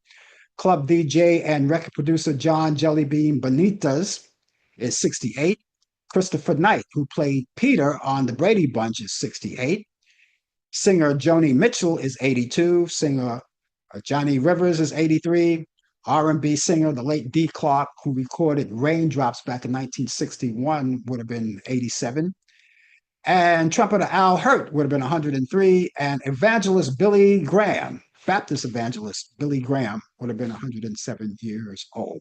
Club DJ and record producer John Jellybean Benitez is 68. Christopher Knight, who played Peter on The Brady Bunch, is 68. Singer Joni Mitchell is 82. Singer Johnny Rivers is 83. R&B singer, the late Dee Clark, who recorded Raindrops back in 1961, would have been 87. And trumpeter Al Hurt would have been 103. And evangelist Billy Graham, Baptist evangelist Billy Graham, would have been 107 years old.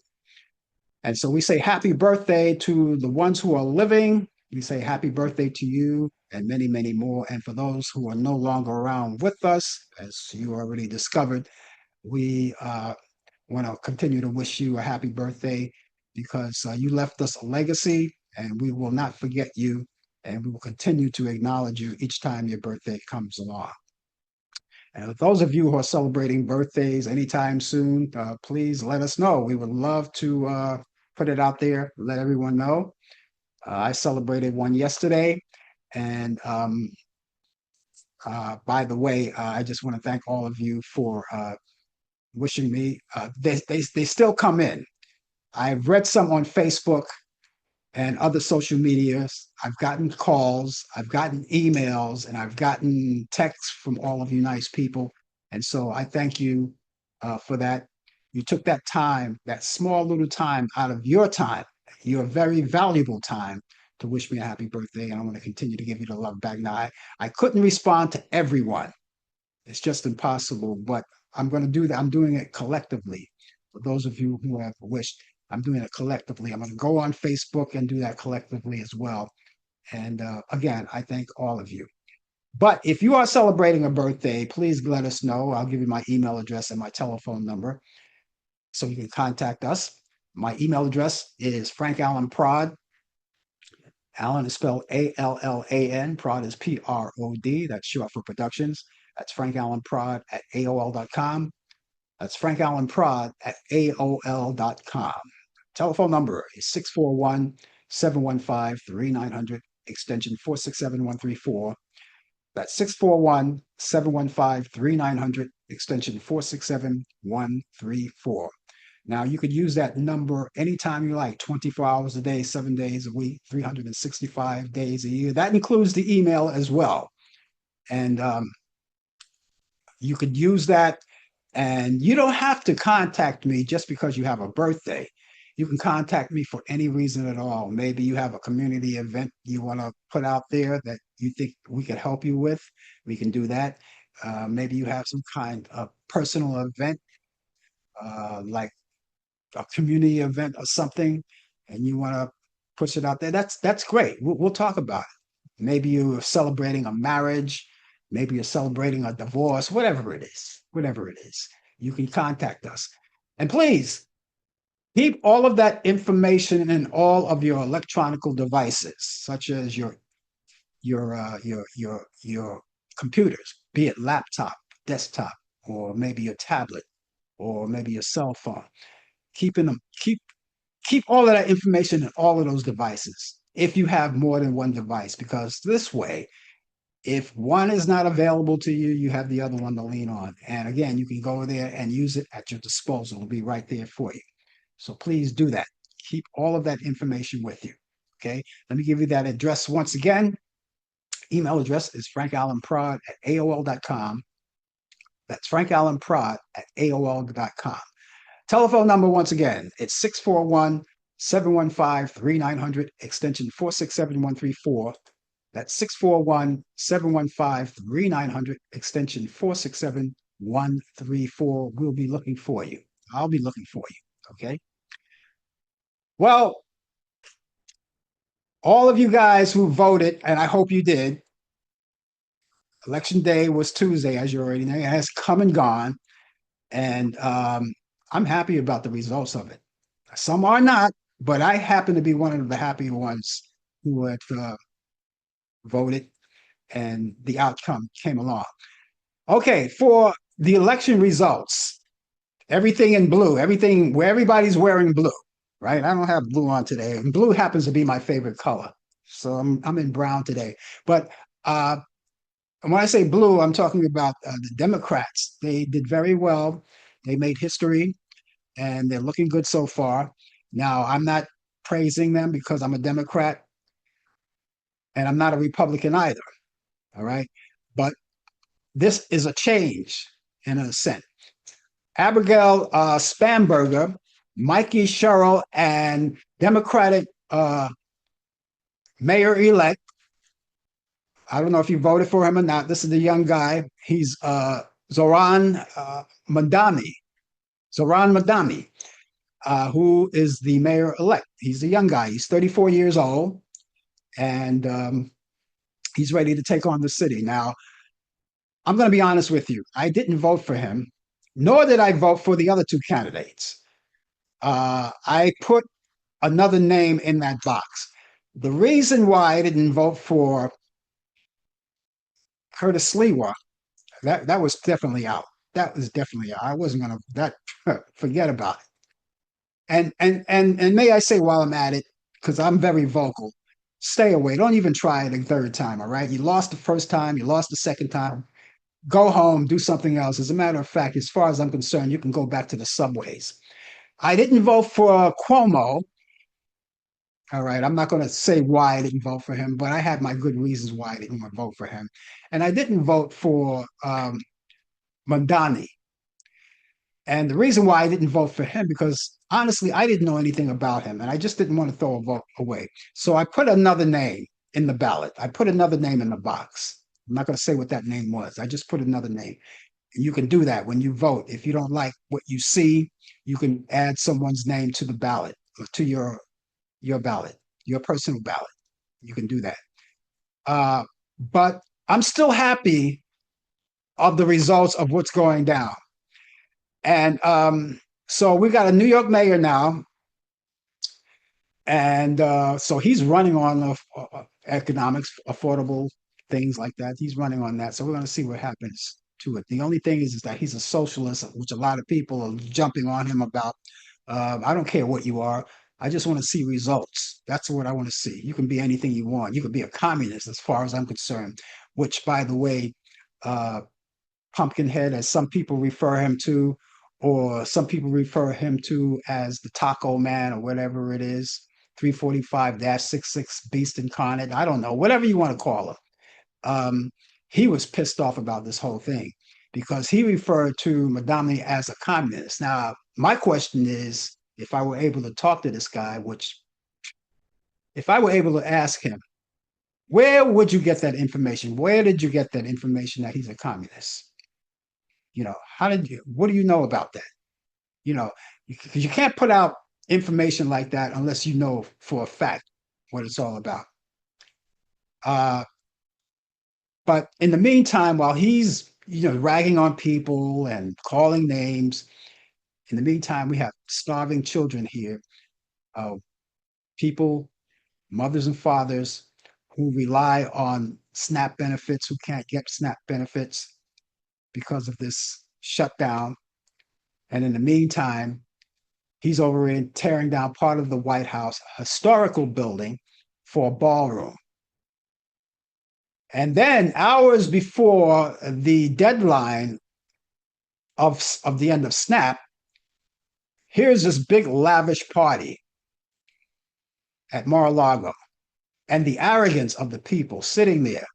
And so we say happy birthday to the ones who are living. We say happy birthday to you and many, many more. And for those who are no longer around with us, as you already discovered, we want to continue to wish you a happy birthday because you left us a legacy and we will not forget you. And we will continue to acknowledge you each time your birthday comes along. And those of you who are celebrating birthdays anytime soon, please let us know. We would love to put it out there, let everyone know. I celebrated one yesterday. And by the way, I just want to thank all of you for wishing me. They still come in. I've read some on Facebook and other social medias. I've gotten calls, I've gotten emails, and I've gotten texts from all of you nice people. And so I thank you for that. You took that time, that small little time out of your time, your very valuable time, to wish me a happy birthday. And I want to continue to give you the love back. Now, I couldn't respond to everyone. It's just impossible, but I'm going to do that. I'm doing it collectively. For those of you who have wished, I'm doing it collectively. I'm going to go on Facebook and do that collectively as well. And again, I thank all of you. But if you are celebrating a birthday, please let us know. I'll give you my email address and my telephone number so you can contact us. My email address is Frank Allan Prod. Allan is spelled Allan. Prod is Prod. That's short for productions. That's Frank Allan Prod at AOL.com. That's Frank Allan Prod at AOL.com. Telephone number is 641 715 3900, extension 467134. That's 641 715 3900, extension 467134. Now, you could use that number anytime you like, 24 hours a day, 7 days a week, 365 days a year. That includes the email as well. And you could use that. And you don't have to contact me just because you have a birthday. You can contact me for any reason at all. Maybe you have a community event you want to put out there that you think we could help you with. We can do that. Maybe you have some kind of personal event, like a community event or something, and you want to push it out there. That's great. We'll talk about it. Maybe you're celebrating a marriage. Maybe you're celebrating a divorce. Whatever it is, you can contact us. And please keep all of that information in all of your electronic devices, such as your computers, be it laptop, desktop, or maybe your tablet, or maybe your cell phone. Keep all of that information in all of those devices if you have more than one device, because this way If one is not available to you, you have the other one to lean on. And again, you can go there and use it at your disposal. It'll be right there for you. So please do that. Keep all of that information with you. Okay. Let me give you that address once again. Email address is frankallenprod at AOL.com. That's frankallenprod at AOL.com. Telephone number once again, it's 641 715 3900, extension 467134. That's 641 715 3900, extension 467134. We'll be looking for you. I'll be looking for you. Okay. Well, all of you guys who voted, and I hope you did, election day was Tuesday, as you already know. It has come and gone. And I'm happy about the results of it. Some are not, but I happen to be one of the happy ones who had voted and the outcome came along. Okay, for the election results, everything in blue, everything where everybody's wearing blue, right? I don't have blue on today, and blue happens to be my favorite color. So I'm in brown today. But and when I say blue, I'm talking about the Democrats. They did very well. They made history, and they're looking good so far. Now, I'm not praising them because I'm a Democrat, and I'm not a Republican either. All right. But this is a change in a sense. Abigail Spanberger, Mikey Sherrill, and Democratic mayor elect. I don't know if you voted for him or not. This is the young guy. He's Zoran Madani. Zoran Madani, who is the mayor elect. He's a young guy. He's 34 years old, and he's ready to take on the city. Now, I'm going to be honest with you. I didn't vote for him, nor did I vote for the other two candidates. I put another name in that box. The reason why I didn't vote for Curtis Lewa, that was definitely out. That was definitely out. I wasn't going to that forget about it. And may I say while I'm at it, because I'm very vocal, stay away. Don't even try it a third time. All right. You lost the first time, you lost the second time. Go home, do something else. As a matter of fact, as far as I'm concerned, you can go back to the subways. I didn't vote for Cuomo. All right. I'm not going to say why I didn't vote for him, but I had my good reasons why I didn't want to vote for him. And I didn't vote for Mandani. And the reason why I didn't vote for him, because honestly, I didn't know anything about him and I just didn't want to throw a vote away. So I put another name in the ballot. I put another name in the box. I'm not going to say what that name was. I just put another name. And you can do that when you vote. If you don't like what you see, you can add someone's name to the ballot, or to your ballot, your personal ballot. You can do that. But I'm still happy of the results of what's going down. And so we got a New York mayor now, and so he's running on economics, affordable things like that. He's running on that. So we're going to see what happens to it. The only thing is that he's a socialist, which a lot of people are jumping on him about. I don't care what you are. I just want to see results. That's what I want to see. You can be anything you want. You can be a communist, as far as I'm concerned. Which, by the way, Pumpkinhead, as some people refer him to, or some people refer him to as the Taco Man or whatever it is, 345-66 Beast Incarnate. I don't know, whatever you want to call him. He was pissed off about this whole thing because he referred to Madame as a communist. Now, my question is, if I were able to talk to this guy, which if I were able to ask him, where would you get that information? Where did you get that information that he's a communist? What do you know about that? Because you can't put out information like that unless you know for a fact what it's all about. But in the meantime, while he's, ragging on people and calling names, in the meantime, we have starving children here, people, mothers and fathers who rely on SNAP benefits, who can't get SNAP benefits because of this shutdown. And in the meantime, he's over in tearing down part of the White House, a historical building, for a ballroom. And then hours before the deadline of the end of SNAP, here's this big lavish party at Mar-a-Lago, and the arrogance of the people sitting there,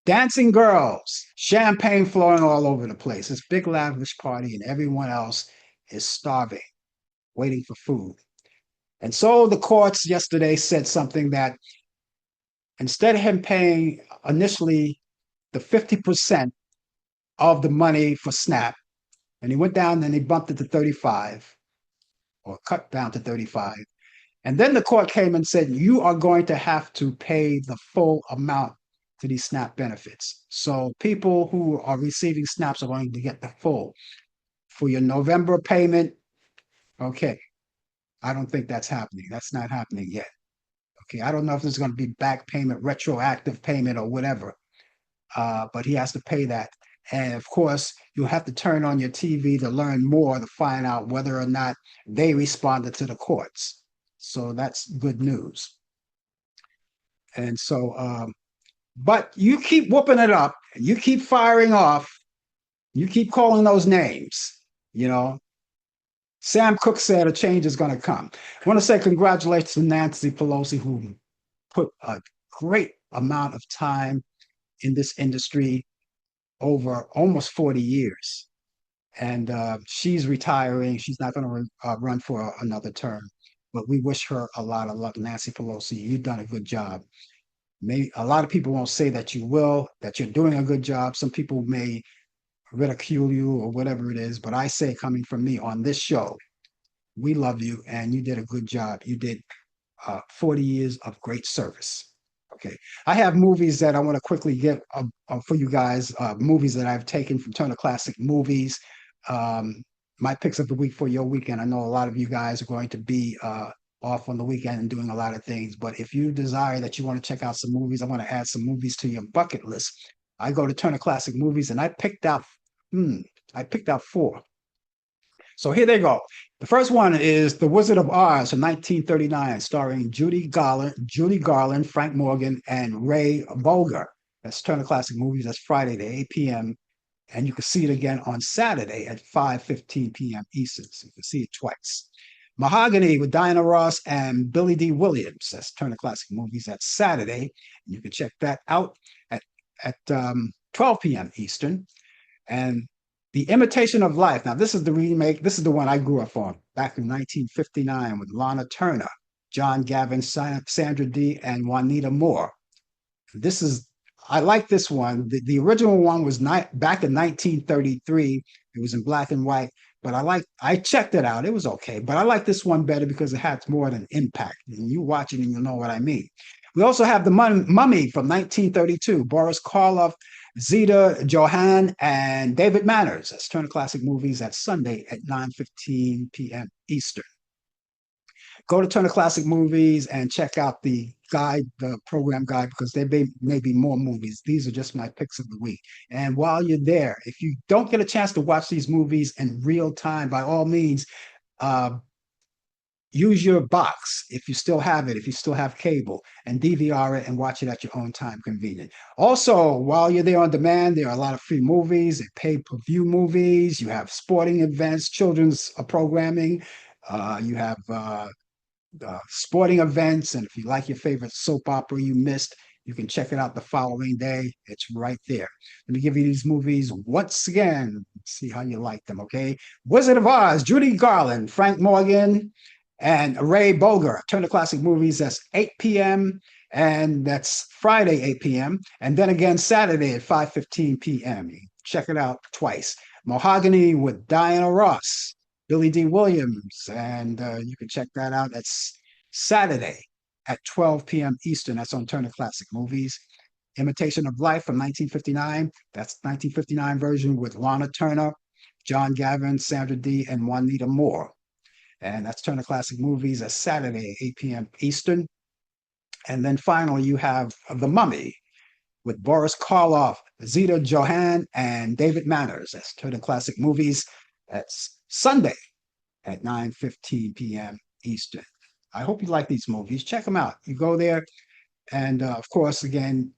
dancing girls, champagne flowing all over the place. This big lavish party, and everyone else is starving, waiting for food. And so the courts yesterday said something that instead of him paying initially the 50% of the money for SNAP, and he went down and he bumped it to 35 or cut down to 35. And then the court came and said, you are going to have to pay the full amount to these SNAP benefits. So people who are receiving SNAPs are going to get the full. For your November payment, okay, I don't think that's happening. That's not happening yet. Okay, I don't know if there's going to be back payment, retroactive payment, or whatever, but he has to pay that. And of course, you'll have to turn on your TV to learn more to find out whether or not they responded to the courts. So that's good news. And so, but you keep whooping it up, you keep firing off, you keep calling those names, you know. Sam Cooke said a change is going to come. I want to say congratulations to Nancy Pelosi, who put a great amount of time in this industry over almost 40 years. And she's retiring. She's not going to run for another term. But we wish her a lot of luck. Nancy Pelosi, you've done a good job. Maybe a lot of people won't say that you will, that you're doing a good job. Some people may ridicule you or whatever it is. But I say, coming from me on this show, we love you and you did a good job. You did 40 years of great service. Okay. I have movies that I want to quickly get for you guys, movies that I've taken from Turner Classic Movies. My picks of the week for your weekend. I know a lot of you guys are going to be off on the weekend and doing a lot of things, but if you desire that you want to check out some movies, I want to add some movies to your bucket list. I go to Turner Classic Movies and I picked out four. So here they go. The first one is The Wizard of Oz from 1939, starring Judy Garland, Frank Morgan, and Ray Bolger. That's Turner Classic Movies. That's Friday at 8 p.m. And you can see it again on Saturday at 5:15 p.m. Eastern. So you can see it twice. Mahogany with Diana Ross and Billy D. Williams. That's Turner Classic Movies. That's Saturday. You can check that out at 12 p.m. Eastern. And The Imitation of Life. Now, this is the remake. This is the one I grew up on back in 1959 with Lana Turner, John Gavin, Sandra Dee, and Juanita Moore. I like this one. The original one was back in 1933. It was in black and white, but I checked it out. It was okay, but I like this one better because it had more of an impact. And you watch it and you'll know what I mean. We also have The Mummy from 1932, Boris Karloff, Zita Johann, and David Manners. That's Turner Classic Movies. That's Sunday at 9:15 p.m. Eastern. Go to Turner Classic Movies and check out the program guide, because there may be more movies. These are just my picks of the week. And while you're there, if you don't get a chance to watch these movies in real time, by all means, use your box if you still have it, if you still have cable, and DVR it and watch it at your own time convenient. Also, while you're there on demand, there are a lot of free movies and pay-per-view movies. You have sporting events, children's programming. You have sporting events. And if you like your favorite soap opera you missed, you can check it out the following day. It's right there. Let me give you these movies once again. See how you like them, okay? Wizard of Oz, Judy Garland, Frank Morgan, and Ray Bolger. Turner Classic Movies. That's 8 p.m. and that's Friday 8 p.m. and then again Saturday at 5:15 p.m. Check it out twice. Mahogany with Diana Ross, Billy D. Williams, and you can check that out. That's Saturday at 12 p.m. Eastern. That's on Turner Classic Movies. Imitation of Life from 1959. That's 1959 version with Lana Turner, John Gavin, Sandra Dee, and Juanita Moore. And that's Turner Classic Movies. That's Saturday, 8 p.m. Eastern. And then finally, you have The Mummy with Boris Karloff, Zita Johann, and David Manners. That's Turner Classic Movies. That's Sunday at 9:15 p.m. Eastern. I hope you like these movies. Check them out. You go there. And of course, again,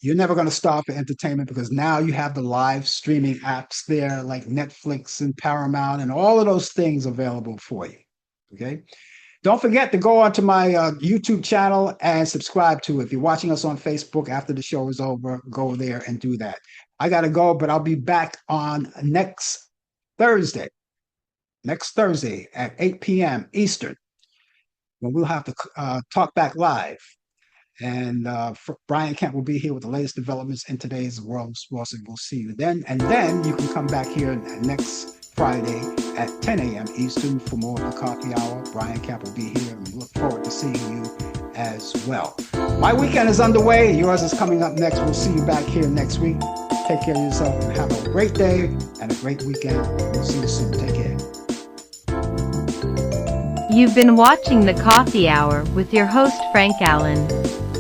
You're never going to stop for entertainment because now you have the live streaming apps there like Netflix and Paramount and all of those things available for you. Okay. Don't forget to go onto my YouTube channel and subscribe to it. If you're watching us on Facebook after the show is over, go there and do that. I got to go, but I'll be back on next Thursday at 8 p.m. Eastern, when we'll have to talk back live. And Brian Kemp will be here with the latest developments in today's world of sports, and we'll see you then. And then you can come back here next Friday at 10 a.m. Eastern for more of the coffee hour. Brian Kemp will be here, and we look forward to seeing you as well. My weekend is underway. Yours is coming up next. We'll see you back here next week. Take care of yourself and have a great day and a great weekend. We'll see you soon. Take care. You've been watching The Coffee Hour with your host Frank Allan.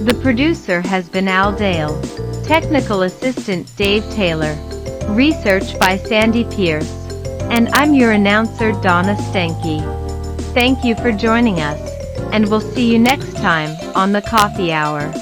The producer has been Al Dale. Technical assistant Dave Taylor. Research by Sandy Pierce. And I'm your announcer Donna Stenke. Thank you for joining us, and we'll see you next time on The Coffee Hour.